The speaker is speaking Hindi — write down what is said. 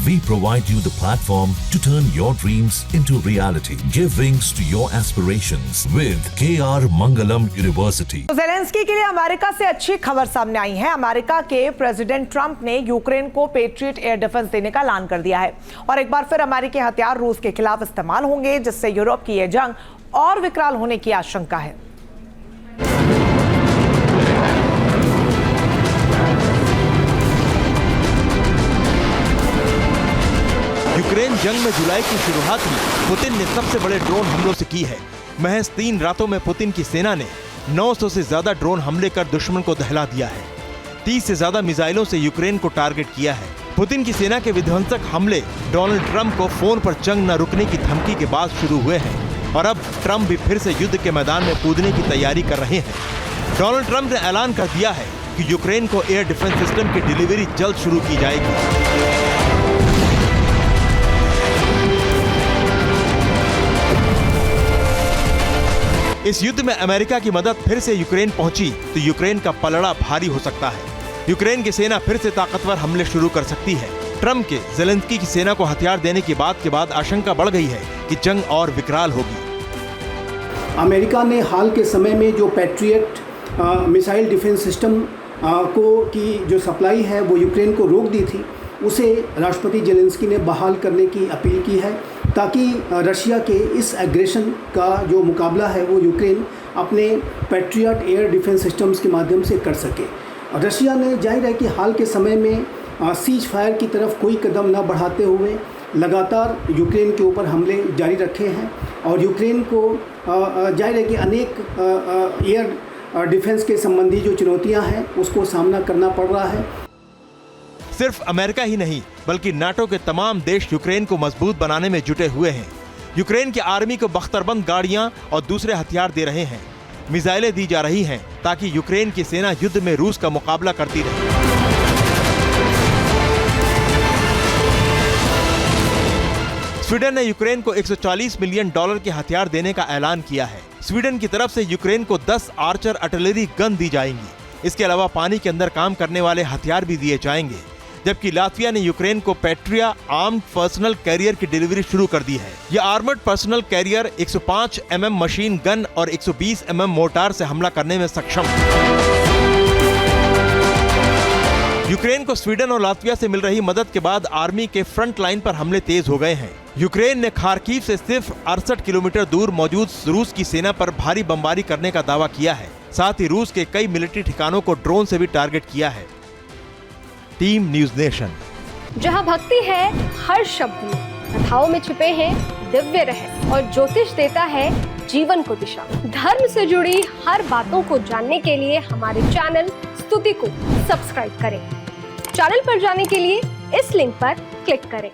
We provide you the platform to turn your dreams into reality. Give wings to your aspirations with KR Mangalam University. Zelensky के लिए अमेरिका से अच्छी खबर सामने आई है। अमेरिका के प्रेसिडेंट ट्रंप ने यूक्रेन को पेट्रियट एयर डिफेंस देने का ऐलान कर दिया है और एक बार फिर अमेरिकी हथियार रूस के खिलाफ इस्तेमाल होंगे, जिससे यूरोप की यह जंग और विकराल होने की आशंका है। यूक्रेन जंग में जुलाई की शुरुआत में पुतिन ने सबसे बड़े ड्रोन हमलों से की है। महज 3 रातों में पुतिन की सेना ने 900 से ज्यादा ड्रोन हमले कर दुश्मन को दहला दिया है। 30 से ज्यादा मिसाइलों से यूक्रेन को टारगेट किया है। पुतिन की सेना के विध्वंसक हमले डोनाल्ड ट्रंप को फोन पर जंग न रुकने की धमकी के बाद शुरू हुए हैं और अब ट्रंप भी फिर से युद्ध के मैदान में कूदने की तैयारी कर रहे हैं। डोनाल्ड ट्रंप ने ऐलान कर दिया है कि यूक्रेन को एयर डिफेंस सिस्टम की डिलीवरी जल्द शुरू की जाएगी। इस युद्ध में अमेरिका की मदद फिर से यूक्रेन पहुंची तो यूक्रेन का पलड़ा भारी हो सकता है। यूक्रेन की सेना फिर से ताकतवर हमले शुरू कर सकती है। ट्रंप के ज़ेलेंस्की की सेना को हथियार देने की बात के बाद आशंका बढ़ गई है कि जंग और विकराल होगी। अमेरिका ने हाल के समय में जो पैट्रियट मिसाइल डिफेंस सिस्टम की जो सप्लाई है वो यूक्रेन को रोक दी थी, उसे राष्ट्रपति ज़ेलेंस्की ने बहाल करने की अपील की है ताकि रशिया के इस एग्रेशन का जो मुकाबला है वो यूक्रेन अपने पैट्रियट एयर डिफेंस सिस्टम्स के माध्यम से कर सके। रशिया ने जाहिर है कि हाल के समय में सीज फायर की तरफ कोई कदम न बढ़ाते हुए लगातार यूक्रेन के ऊपर हमले जारी रखे हैं और यूक्रेन को जाहिर है कि अनेक एयर डिफेंस के संबंधी जो चुनौतियां हैं उसको सामना करना पड़ रहा है। सिर्फ अमेरिका ही नहीं बल्कि नाटो के तमाम देश यूक्रेन को मजबूत बनाने में जुटे हुए हैं। यूक्रेन की आर्मी को बख्तरबंद गाड़ियां और दूसरे हथियार दे रहे हैं। मिसाइलें दी जा रही हैं ताकि यूक्रेन की सेना युद्ध में रूस का मुकाबला करती रहे। स्वीडन ने यूक्रेन को $140 मिलियन के हथियार देने का ऐलान किया है। स्वीडन की तरफ से यूक्रेन को 10 आर्चर आर्टिलरी गन दी जाएंगी। इसके अलावा पानी के अंदर काम करने वाले हथियार भी दिए जाएंगे, जबकि लातविया ने यूक्रेन को पेट्रिया आर्म्ड पर्सनल कैरियर की डिलीवरी शुरू कर दी है। यह armoured personnel carrier 105 mm machine gun और 120 mm मोर्टार से हमला करने में सक्षम है। यूक्रेन को स्वीडन और लातविया से मिल रही मदद के बाद आर्मी के फ्रंट लाइन पर हमले तेज हो गए हैं। यूक्रेन ने खार्किव से सिर्फ 68 किलोमीटर दूर मौजूद रूस की सेना पर भारी बमबारी करने का दावा किया है। साथ ही रूस के कई मिलिट्री ठिकानों को ड्रोन से भी टारगेट किया है। Team news nation. जहां भक्ति है हर शब्द में, कथाओं में छिपे हैं दिव्य रहस्य और ज्योतिष देता है जीवन को दिशा। धर्म से जुड़ी हर बातों को जानने के लिए हमारे चैनल स्तुति को सब्सक्राइब करें। चैनल पर जाने के लिए इस लिंक पर क्लिक करें।